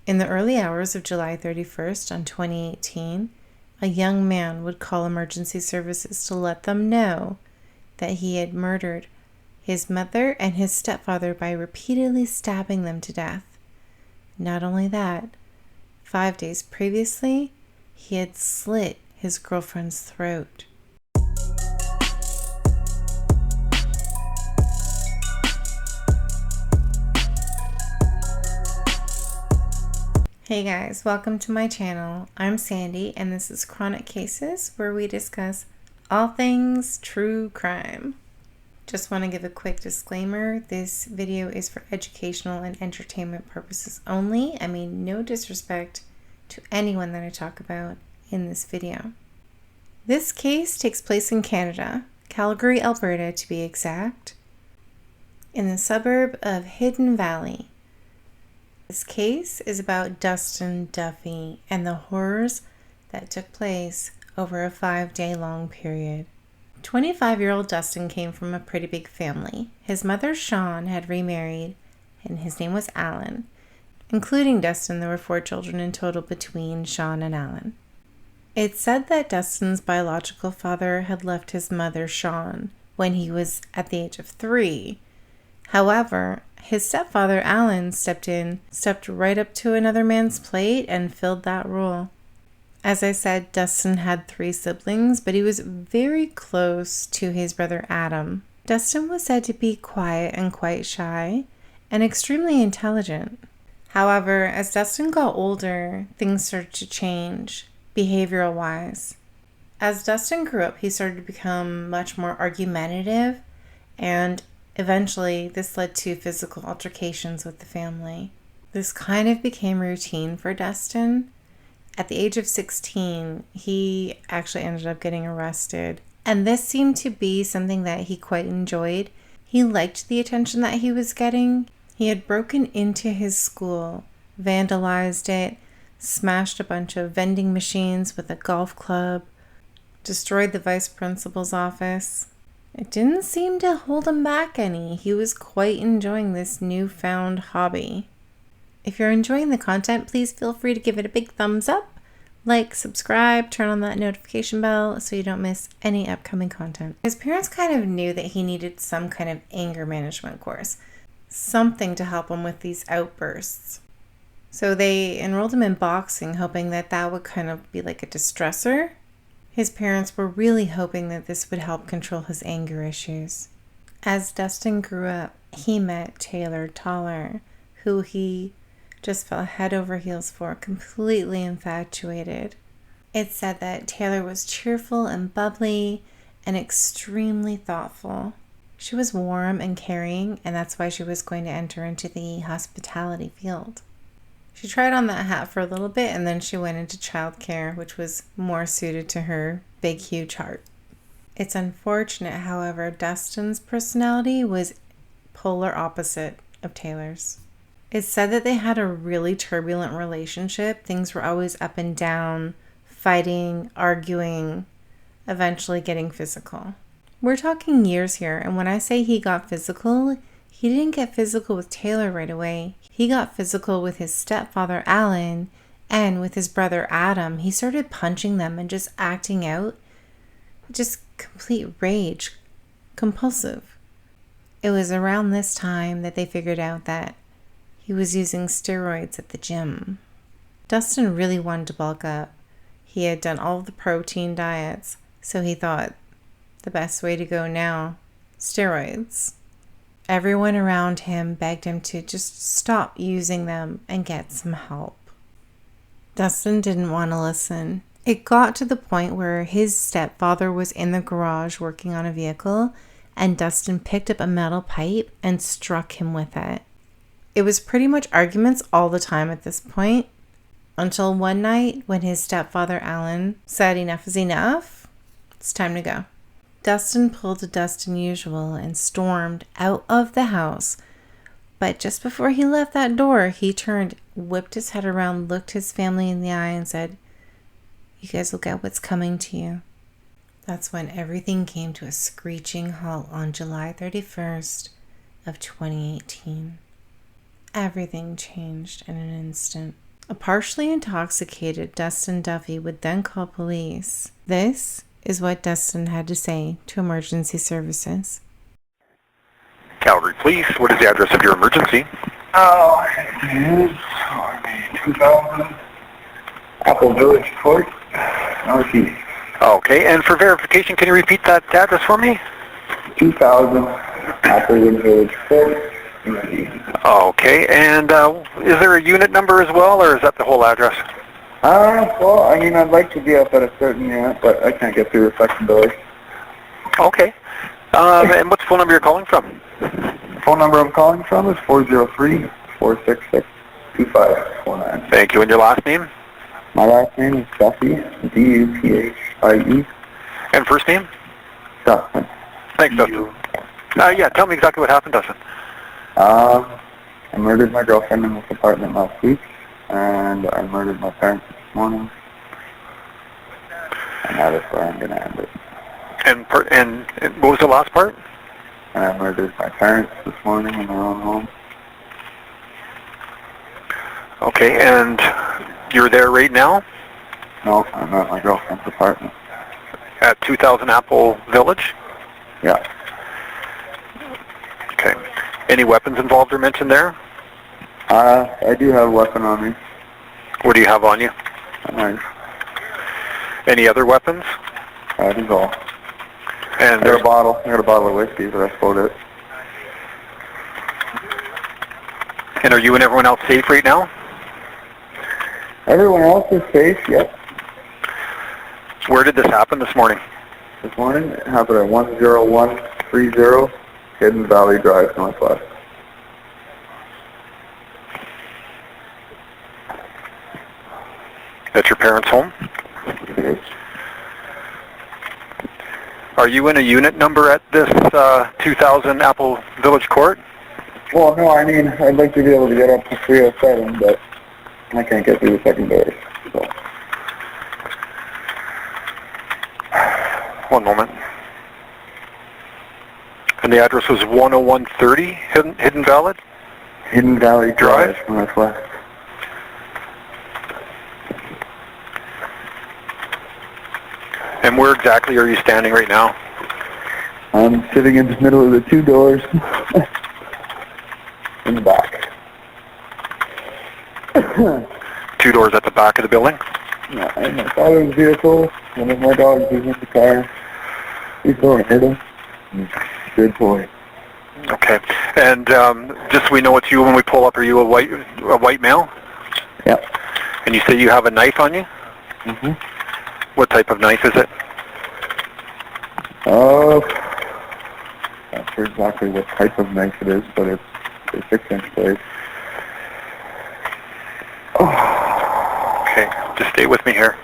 In the early hours of July 31st on 2018, a young man would call emergency services to let them know that he had murdered his mother and his stepfather by repeatedly stabbing them to death. Not only that, 5 days previously, he had slit his girlfriend's throat. Hey guys, welcome to my channel. I'm Sandy and this is Chronic Cases, where we discuss all things true crime. Just want to give a quick disclaimer. This video is for educational and entertainment purposes only. I mean, no disrespect to anyone that I talk about in this video. This case takes place in Canada, Calgary, Alberta to be exact, in the suburb of Hidden Valley. This case is about Dustin Duthie and the horrors that took place over a 5-day-long period. 25-year-old Dustin came from a pretty big family. His mother, Sean, had remarried, and his name was Alan. Including Dustin, there were 4 children in total between Sean and Alan. It's said that Dustin's biological father had left his mother, Sean, when he was at the age of 3. However, his stepfather, Alan, stepped right up to another man's plate and filled that role. As I said, Dustin had 3 siblings, but he was very close to his brother, Adam. Dustin was said to be quiet and quite shy and extremely intelligent. However, as Dustin got older, things started to change, behavioral-wise. As Dustin grew up, he started to become much more argumentative, and eventually, this led to physical altercations with the family. This kind of became routine for Dustin. At the age of 16, he actually ended up getting arrested. And this seemed to be something that he quite enjoyed. He liked the attention that he was getting. He had broken into his school, vandalized it, smashed a bunch of vending machines with a golf club, destroyed the vice principal's office. It didn't seem to hold him back any. He was quite enjoying this newfound hobby. If you're enjoying the content, please feel free to give it a big thumbs up, like, subscribe, turn on that notification bell so you don't miss any upcoming content. His parents kind of knew that he needed some kind of anger management course, something to help him with these outbursts. So they enrolled him in boxing, hoping that that would kind of be like a distressor. His parents were really hoping that this would help control his anger issues. As Dustin grew up, he met Taylor Toller, who he just fell head over heels for, completely infatuated. It's said that Taylor was cheerful and bubbly and extremely thoughtful. She was warm and caring, and that's why she was going to enter into the hospitality field. She tried on that hat for a little bit, and then she went into childcare, which was more suited to her big, huge heart. It's unfortunate, however, Dustin's personality was polar opposite of Taylor's. It's said that they had a really turbulent relationship. Things were always up and down, fighting, arguing, eventually getting physical. We're talking years here, and when I say he got physical, he didn't get physical with Taylor right away. He got physical with his stepfather, Alan, and with his brother, Adam. He started punching them and just acting out. Just complete rage. Compulsive. It was around this time that they figured out that he was using steroids at the gym. Dustin really wanted to bulk up. He had done all the protein diets, so he thought the best way to go now, steroids. Everyone around him begged him to just stop using them and get some help. Dustin didn't want to listen. It got to the point where his stepfather was in the garage working on a vehicle, and Dustin picked up a metal pipe and struck him with it. It was pretty much arguments all the time at this point, until one night when his stepfather, Alan, said enough is enough. It's time to go. Dustin pulled a Dustin usual and stormed out of the house. But just before he left that door, he turned, whipped his head around, looked his family in the eye and said, "You guys will get what's coming to you." That's when everything came to a screeching halt on July 31st of 2018. Everything changed in an instant. A partially intoxicated Dustin Duthie would then call police. This is what Dustin had to say to emergency services. Calgary Police, what is the address of your emergency? Oh, it is 2000 Apple Village Court, Northeast. Okay, and for verification, can you repeat that address for me? 2000 Apple Village Court, Northeast. Okay, and is there a unit number as well, or is that the whole address? Well, I mean, I'd like to be up at a certain unit, but I can't get through the second door. Okay. And what's the phone number you're calling from? The phone number I'm calling from is 403-466-2549. Thank you, and your last name? My last name is Duthie, D-U-T-H-I-E. And first name? Dustin. Thanks, Dustin. Yeah, tell me exactly what happened, Dustin. I murdered my girlfriend in this apartment last week, and I murdered my parents this morning, and that is where I'm going to end it. And what was the last part? And I murdered my parents this morning in their own home. Okay, and you're there right now? No, I'm at my girlfriend's apartment. At 2000 Apple Village? Yeah. Okay. Any weapons involved or mentioned there? I do have a weapon on me. What do you have on you? A knife. Any other weapons? That is all. And I got a bottle of whiskey, but that's about it. And are you and everyone else safe right now? Everyone else is safe, yep. Where did this happen this morning? This morning, it happened at 10130 Hidden Valley Drive, Northwest. At your parents' home? Yes. Are you in a unit number at this 2000 Apple Village Court? Well, no, I mean, I'd like to be able to get up to 307, but I can't get through the second door. So. One moment. And the address was 10130 Hidden Valley? Hidden Valley Drive, Northwest. And where exactly are you standing right now? I'm sitting in the middle of the two doors in the back. 2 doors at the back of the building? Yeah, and my father's vehicle, one of my dogs is in the car. He's going to hit him. Good boy. Okay. And just so we know it's you when we pull up, are you a white male? Yep. And you say you have a knife on you? Mm-hmm. What type of knife is it? Not sure exactly what type of knife it is, but it's a 6-inch blade. Okay, just stay with me here.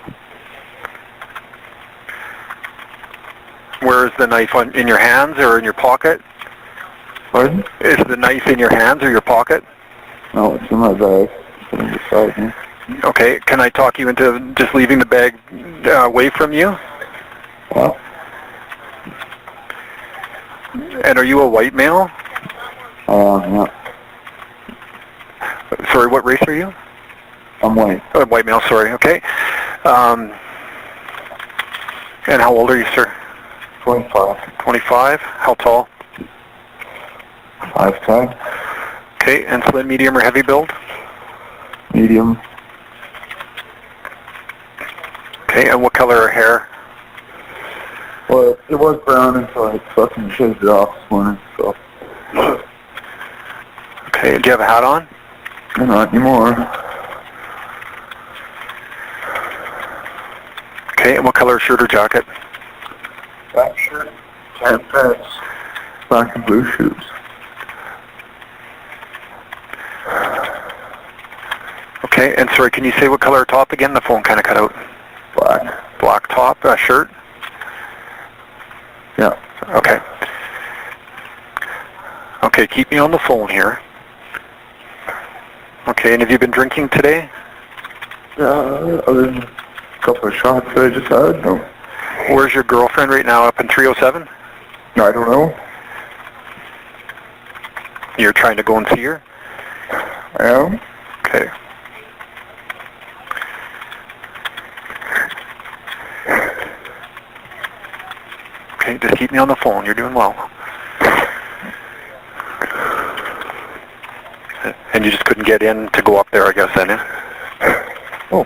Where is the knife in your hands or in your pocket? Pardon? Is the knife in your hands or your pocket? No, it's in my bag. It's in beside me. Okay, can I talk you into just leaving the bag away from you? Well, And are you a white male? yeah. Sorry, what race are you? I'm white. Oh, white male, sorry, okay. And how old are you, sir? 25. 25. How tall? 5'10". Okay, and slim, medium, or heavy build? Medium. Okay, and what color hair? Well, it was brown until I fucking shaved it off this morning, so. Okay, do you have a hat on? Not anymore. Okay, and what color shirt or jacket? Black shirt, tan pants, black and blue shoes. Okay, and sorry, can you say what color top again? The phone kind of cut out. Black. Black top, shirt? Yeah. Okay. Okay, keep me on the phone here. Okay, and have you been drinking today? Other than a couple of shots that I just had, no. Where's your girlfriend right now, up in 307? I don't know. You're trying to go and see her? I am. Okay. Okay, just keep me on the phone. You're doing well. And you just couldn't get in to go up there, I guess, then, eh? Oh.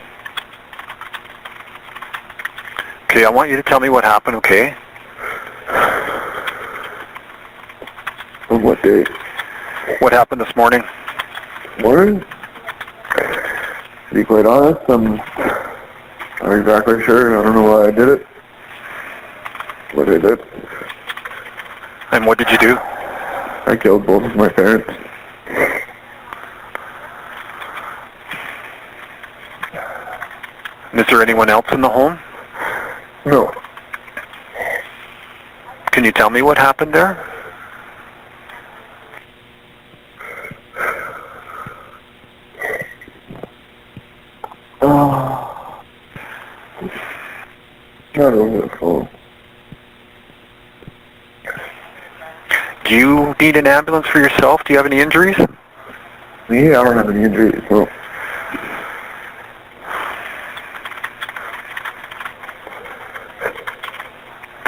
Okay, I want you to tell me what happened, okay? On what day? What happened this morning? Morning? To be quite honest, I'm not exactly sure. I don't know why I did it. What I did. And what did you do? I killed both of my parents. Is there anyone else in the home? No. Can you tell me what happened there? Not over the phone. Do you need an ambulance for yourself? Do you have any injuries? Me, I don't have any injuries, no.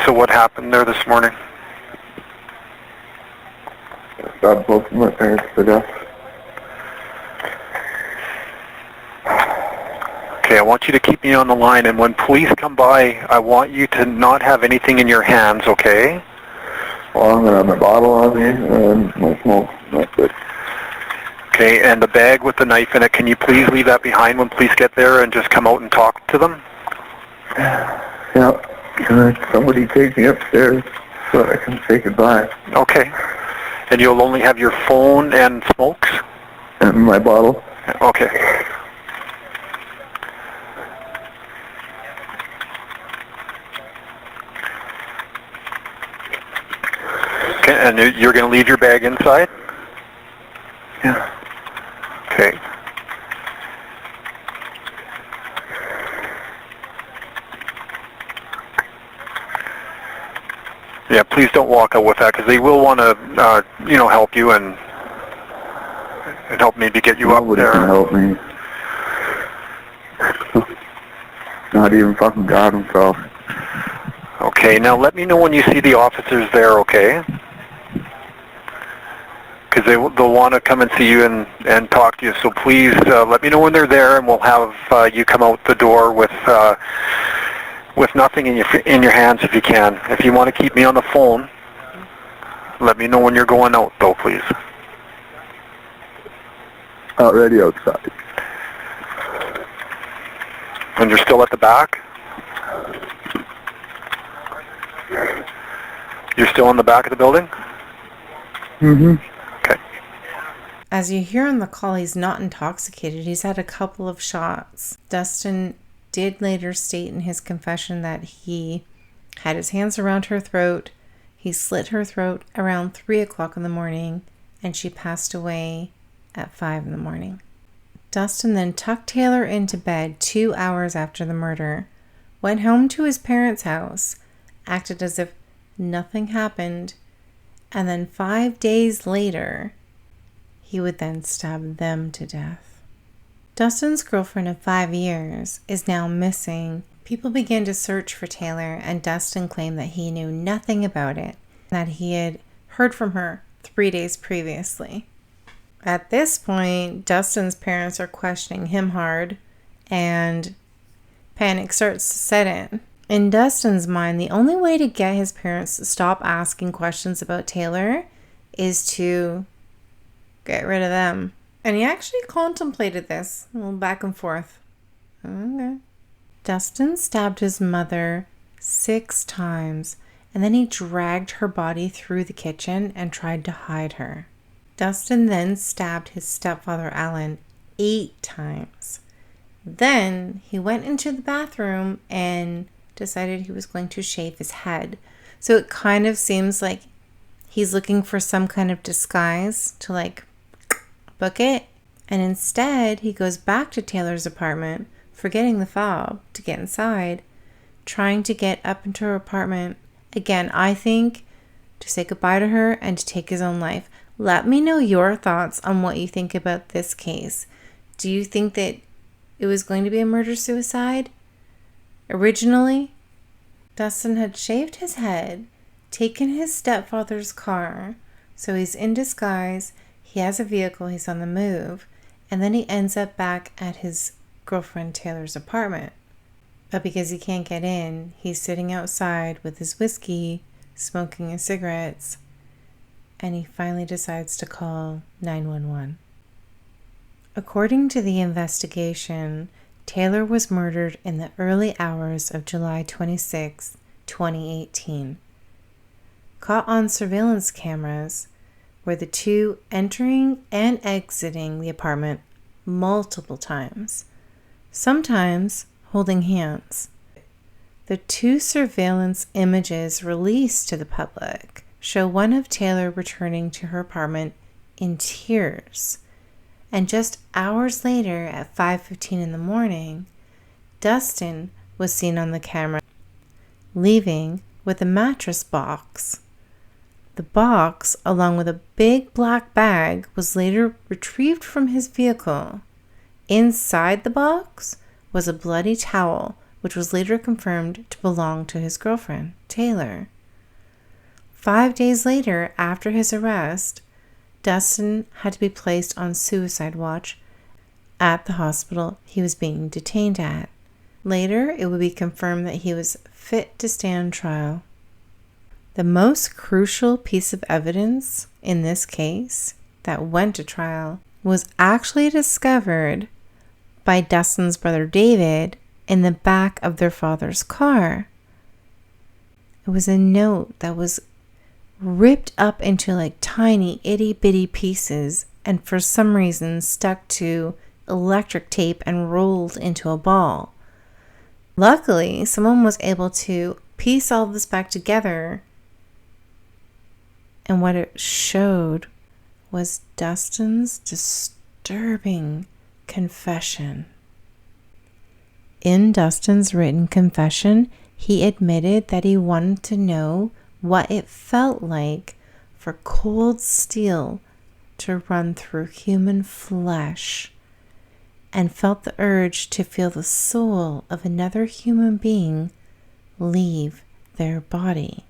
So what happened there this morning? I stabbed both of my parents to death. Okay, I want you to keep me on the line, and when police come by, I want you to not have anything in your hands, okay? Well, I'm going to have my bottle on me and my smoke. That's it. Okay, and the bag with the knife in it, can you please leave that behind when police get there and just come out and talk to them? Yeah. Can somebody take me upstairs so I can say goodbye? Okay. And you'll only have your phone and smokes? And my bottle. Okay. Okay, and you're going to leave your bag inside? Yeah. Okay. Yeah, please don't walk out with that, because they will want to, help you and help maybe get you Nobody up there. can help me. Not even fucking God himself. Okay, now let me know when you see the officers there, okay? Because they'll want to come and see you and talk to you. So please let me know when they're there, and we'll have you come out the door with nothing in your hands if you can. If you want to keep me on the phone, let me know when you're going out, though, please. Already outside. And you're still at the back? You're still in the back of the building? Mm-hmm. Okay. As you hear on the call, he's not intoxicated. He's had a couple of shots. Dustin did later state in his confession that he had his hands around her throat. He slit her throat around 3 o'clock in the morning, and she passed away at 5 in the morning. Dustin then tucked Taylor into bed 2 hours after the murder, went home to his parents' house, acted as if nothing happened, and then 5 days later, he would then stab them to death. Dustin's girlfriend of 5 years is now missing. People began to search for Taylor, and Dustin claimed that he knew nothing about it, that he had heard from her 3 days previously. At this point, Dustin's parents are questioning him hard, and panic starts to set in. In Dustin's mind, the only way to get his parents to stop asking questions about Taylor is to get rid of them. And he actually contemplated this, a little back and forth. Okay. Dustin stabbed his mother 6 times, and then he dragged her body through the kitchen and tried to hide her. Dustin then stabbed his stepfather, Alan, 8 times. Then he went into the bathroom and decided he was going to shave his head. So it kind of seems like he's looking for some kind of disguise to book it. And instead, he goes back to Taylor's apartment, forgetting the fob to get inside, trying to get up into her apartment. Again, I think to say goodbye to her and to take his own life. Let me know your thoughts on what you think about this case. Do you think that it was going to be a murder-suicide? Originally, Dustin had shaved his head taken his stepfather's car. So he's in disguise, he has a vehicle, he's on the move, and then he ends up back at his girlfriend Taylor's apartment. But because he can't get in, he's sitting outside with his whiskey, smoking his cigarettes, and he finally decides to call 911. According to the investigation, Taylor was murdered in the early hours of July 26, 2018. Caught on surveillance cameras were the two entering and exiting the apartment multiple times, sometimes holding hands. The two surveillance images released to the public show one of Taylor returning to her apartment in tears. And just hours later, at 5:15 in the morning, Dustin was seen on the camera leaving with a mattress box. The box, along with a big black bag, was later retrieved from his vehicle. Inside the box was a bloody towel, which was later confirmed to belong to his girlfriend, Taylor. 5 days later, after his arrest, Dustin had to be placed on suicide watch at the hospital he was being detained at. Later, it would be confirmed that he was fit to stand trial. The most crucial piece of evidence in this case that went to trial was actually discovered by Dustin's brother David in the back of their father's car. It was a note that was ripped up into like tiny itty bitty pieces and for some reason stuck to electric tape and rolled into a ball. Luckily, someone was able to piece all this back together, and what it showed was Dustin's disturbing confession. In Dustin's written confession, he admitted that he wanted to know what it felt like for cold steel to run through human flesh, and felt the urge to feel the soul of another human being leave their body.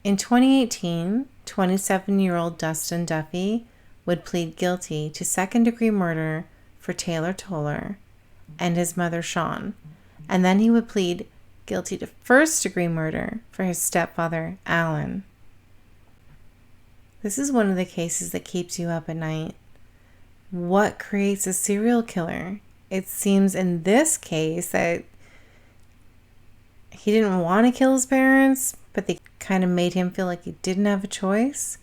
In 2018, 27-year-old Dustin Duthie would plead guilty to second-degree murder for Taylor Toller and his mother Sean, and then he would plead guilty to first-degree murder for his stepfather, Alan. This is one of the cases that keeps you up at night. What creates a serial killer? It seems in this case that he didn't want to kill his parents, but they kind of made him feel like he didn't have a choice.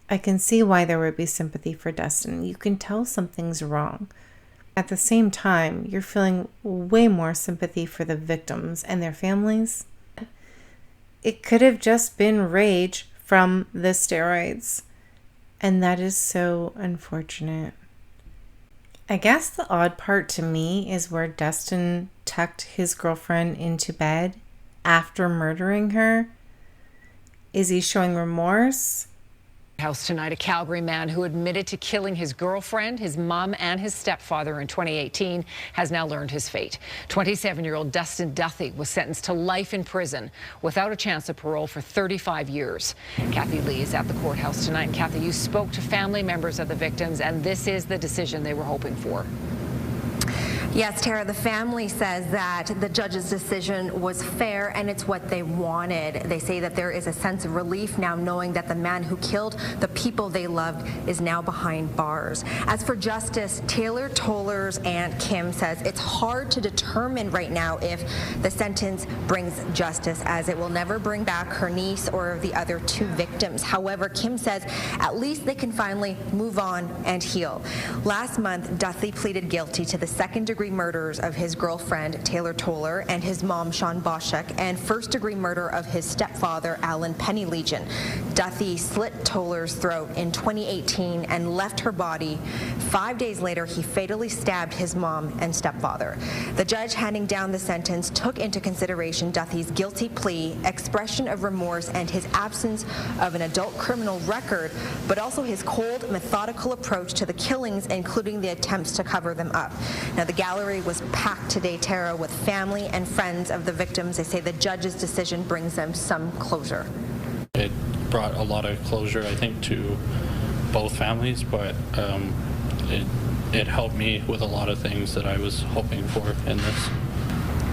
I can see why there would be sympathy for Dustin. You can tell something's wrong. At the same time, you're feeling way more sympathy for the victims and their families. It could have just been rage from the steroids, and that is so unfortunate. I guess the odd part to me is where Dustin tucked his girlfriend into bed after murdering her. Is he showing remorse? House tonight, a Calgary man who admitted to killing his girlfriend, his mom, and his stepfather in 2018 has now learned his fate. 27-year-old Dustin Duthie was sentenced to life in prison without a chance of parole for 35 years. Kathy Lee is at the courthouse tonight. And Kathy, you spoke to family members of the victims, and this is the decision they were hoping for. Yes, Tara, the family says that the judge's decision was fair and it's what they wanted. They say that there is a sense of relief now knowing that the man who killed the people they loved is now behind bars. As for justice, Taylor Toller's aunt Kim says it's hard to determine right now if the sentence brings justice, as it will never bring back her niece or the other two victims. However, Kim says at least they can finally move on and heal. Last month, Duthie pleaded guilty to the second-degree murders of his girlfriend, Taylor Toller, and his mom, Sean Boschek, and first-degree murder of his stepfather, Alan Penny-Legion. Duthie slit Toller's throat in 2018 and left her body. 5 days later, he fatally stabbed his mom and stepfather. The judge handing down the sentence took into consideration Duthie's guilty plea, expression of remorse, and his absence of an adult criminal record, but also his cold, methodical approach to the killings, including the attempts to cover them up. Now, the gallery was packed today, Tara, with family and friends of the victims. They say the judge's decision brings them some closure. It brought a lot of closure, I think, to both families, but it helped me with a lot of things that I was hoping for in this.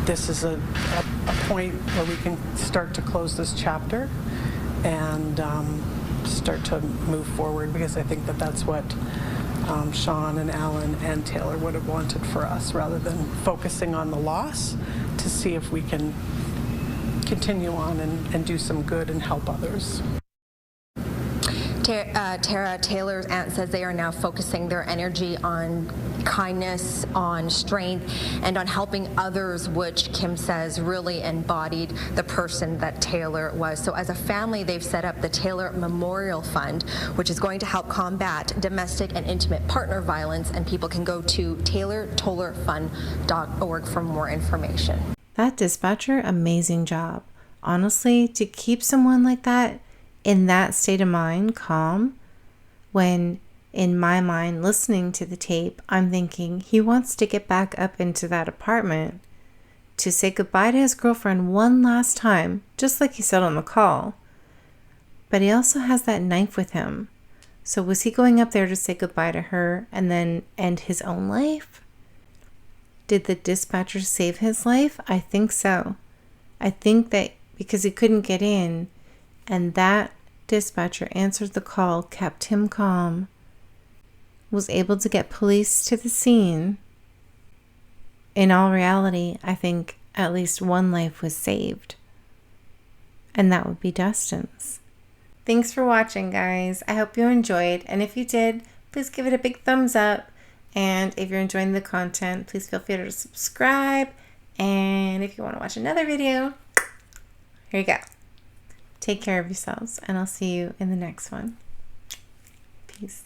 This is a point where we can start to close this chapter and start to move forward, because I think that that's what Sean and Alan and Taylor would have wanted for us, rather than focusing on the loss, to see if we can continue on and do some good and help others. Tara, Taylor's aunt says they are now focusing their energy on kindness, on strength, and on helping others, which Kim says really embodied the person that Taylor was. So as a family, they've set up the Taylor Memorial Fund, which is going to help combat domestic and intimate partner violence, and people can go to taylortollerfund.org for more information. That dispatcher, amazing job. Honestly, to keep someone like that in that state of mind, calm, when in my mind, listening to the tape, I'm thinking he wants to get back up into that apartment to say goodbye to his girlfriend one last time, just like he said on the call. But he also has that knife with him. So was he going up there to say goodbye to her and then end his own life? Did the dispatcher save his life? I think so. I think that because he couldn't get in, and that dispatcher answered the call, kept him calm, was able to get police to the scene. In all reality, I think at least one life was saved. And that would be Dustin's. Thanks for watching, guys. I hope you enjoyed. And if you did, please give it a big thumbs up. And if you're enjoying the content, please feel free to subscribe. And if you want to watch another video, here you go. Take care of yourselves, and I'll see you in the next one. Peace.